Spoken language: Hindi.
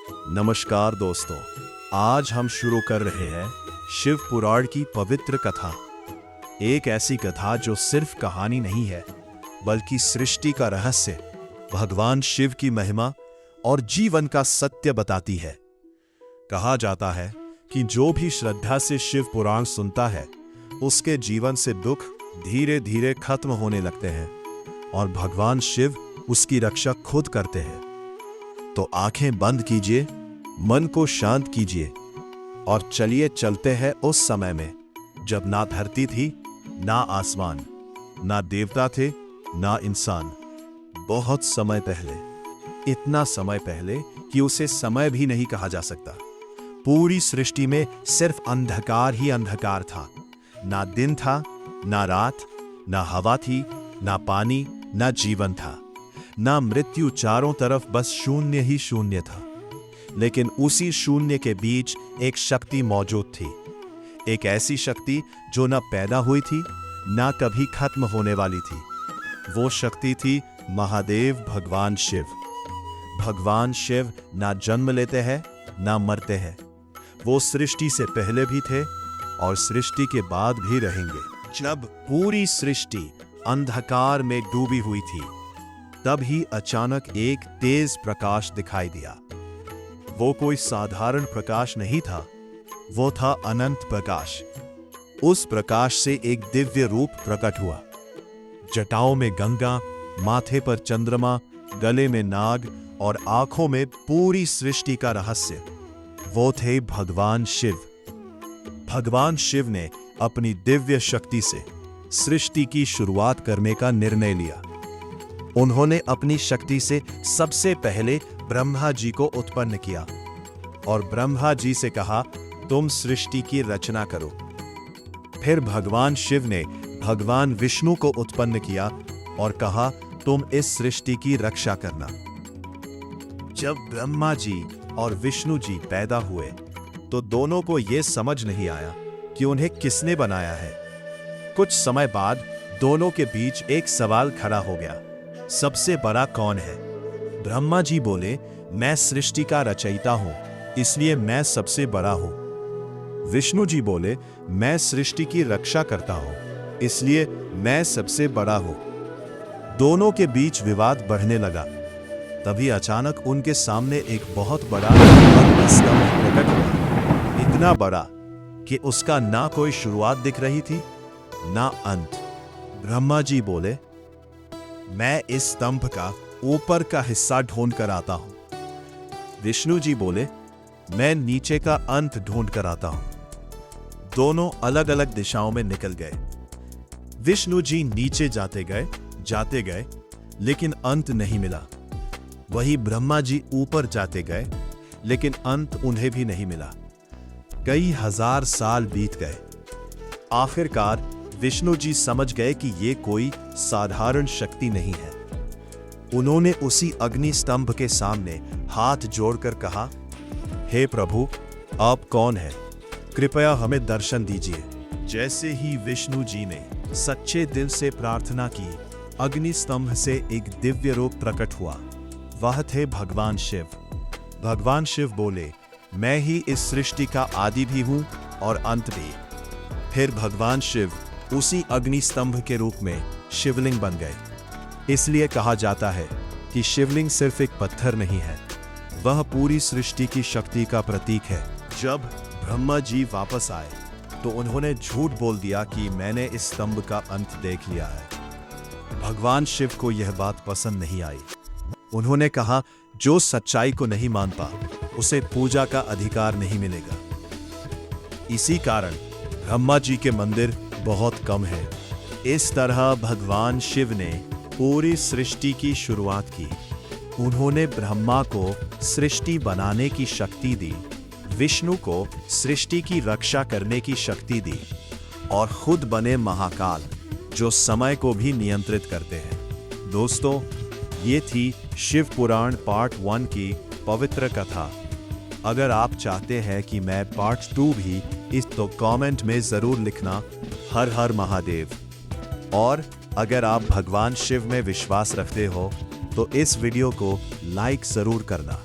नमस्कार दोस्तों, आज हम शुरू कर रहे हैं शिव पुराण की पवित्र कथा। एक ऐसी कथा जो सिर्फ कहानी नहीं है बल्कि सृष्टि का रहस्य, भगवान शिव की महिमा और जीवन का सत्य बताती है। कहा जाता है कि जो भी श्रद्धा से शिव पुराण सुनता है उसके जीवन से दुख धीरे धीरे खत्म होने लगते हैं और भगवान शिव उसकी रक्षा खुद करते हैं। तो आंखें बंद कीजिए, मन को शांत कीजिए और चलिए चलते हैं उस समय में जब ना धरती थी, ना आसमान, ना देवता थे, ना इंसान। बहुत समय पहले, इतना समय पहले कि उसे समय भी नहीं कहा जा सकता। पूरी सृष्टि में सिर्फ अंधकार ही अंधकार था। ना दिन था, ना रात, ना हवा थी, ना पानी, ना जीवन था, ना मृत्यु। चारों तरफ बस शून्य ही शून्य था। लेकिन उसी शून्य के बीच एक शक्ति मौजूद थी, एक ऐसी शक्ति जो न पैदा हुई थी, ना कभी खत्म होने वाली थी। वो शक्ति थी महादेव भगवान शिव। भगवान शिव ना जन्म लेते हैं, ना मरते हैं। वो सृष्टि से पहले भी थे और सृष्टि के बाद भी रहेंगे। जब पूरी सृष्टि अंधकार में डूबी हुई थी, तभी अचानक एक तेज प्रकाश दिखाई दिया। वो कोई साधारण प्रकाश नहीं था, वो था अनंत प्रकाश। उस प्रकाश से एक दिव्य रूप प्रकट हुआ। जटाओं में गंगा, माथे पर चंद्रमा, गले में नाग और आंखों में पूरी सृष्टि का रहस्य। वो थे भगवान शिव। भगवान शिव ने अपनी दिव्य शक्ति से सृष्टि की शुरुआत करने का निर्णय लिया। उन्होंने अपनी शक्ति से सबसे पहले ब्रह्मा जी को उत्पन्न किया और ब्रह्मा जी से कहा, तुम सृष्टि की रचना करो। फिर भगवान शिव ने भगवान विष्णु को उत्पन्न किया और कहा, तुम इस सृष्टि की रक्षा करना। जब ब्रह्मा जी और विष्णु जी पैदा हुए तो दोनों को यह समझ नहीं आया कि उन्हें किसने बनाया है। कुछ समय बाद दोनों के बीच एक सवाल खड़ा हो गया, सबसे बड़ा कौन है? ब्रह्मा जी बोले, मैं सृष्टि का रचयिता हूं, इसलिए मैं सबसे बड़ा हूं। विष्णु जी बोले, मैं सृष्टि की रक्षा करता हूं, इसलिए मैं सबसे बड़ा हूं। दोनों के बीच विवाद बढ़ने लगा। तभी अचानक उनके सामने एक बहुत बड़ा स्तंभ प्रकट हुआ। इतना बड़ा कि उसका ना कोई शुरुआत दिख रही थी, ना अंत। ब्रह्मा जी बोले, मैं इस स्तंभ का ऊपर का हिस्सा ढूंढ कर आता हूं। विष्णु जी बोले, मैं नीचे का अंत ढूंढ कर आता हूं। दोनों अलग अलग दिशाओं में निकल गए। विष्णु जी नीचे जाते गए, लेकिन अंत नहीं मिला। वही ब्रह्मा जी ऊपर जाते गए, लेकिन अंत उन्हें भी नहीं मिला। कई हजार साल बीत गए। आखिरकार विष्णु जी समझ गए कि ये कोई साधारण शक्ति नहीं है। उन्होंने उसी अग्नि स्तंभ के सामने हाथ जोड़कर कहा, हे प्रभु, आप कौन हैं? कृपया हमें दर्शन दीजिए। जैसे ही विष्णु जी ने सच्चे दिल से प्रार्थना की, अग्नि स्तंभ से एक दिव्य रूप प्रकट हुआ। वह थे भगवान शिव। भगवान शिव बोले, मैं ही इस सृष्टि का आदि भी हूं और अंत भी। फिर भगवान शिव उसी अग्नि स्तंभ के रूप में शिवलिंग बन गए। इसलिए कहा जाता है कि शिवलिंग सिर्फ एक पत्थर नहीं है, वह पूरी सृष्टि की शक्ति का प्रतीक है। जब ब्रह्मा जी वापस आए तो उन्होंने झूठ बोल दिया कि मैंने इस स्तंभ का अंत देख लिया है। भगवान शिव को यह बात पसंद नहीं आई। उन्होंने कहा, जो सच्चाई को नहीं मानता उसे पूजा का अधिकार नहीं मिलेगा। इसी कारण ब्रह्मा जी के मंदिर बहुत कम है। इस तरह भगवान शिव ने पूरी सृष्टि की शुरुआत की। उन्होंने ब्रह्मा को सृष्टि बनाने की शक्ति दी, विष्णु को सृष्टि की रक्षा करने की शक्ति दी और खुद बने महाकाल, जो समय को भी नियंत्रित करते हैं। दोस्तों, ये थी शिव पुराण पार्ट 1 की पवित्र कथा। अगर आप चाहते हैं कि मैं पार्ट 2 भी तो कमेंट में जरूर लिखना। हर हर महादेव। और अगर आप भगवान शिव में विश्वास रखते हो तो इस वीडियो को लाइक जरूर करना।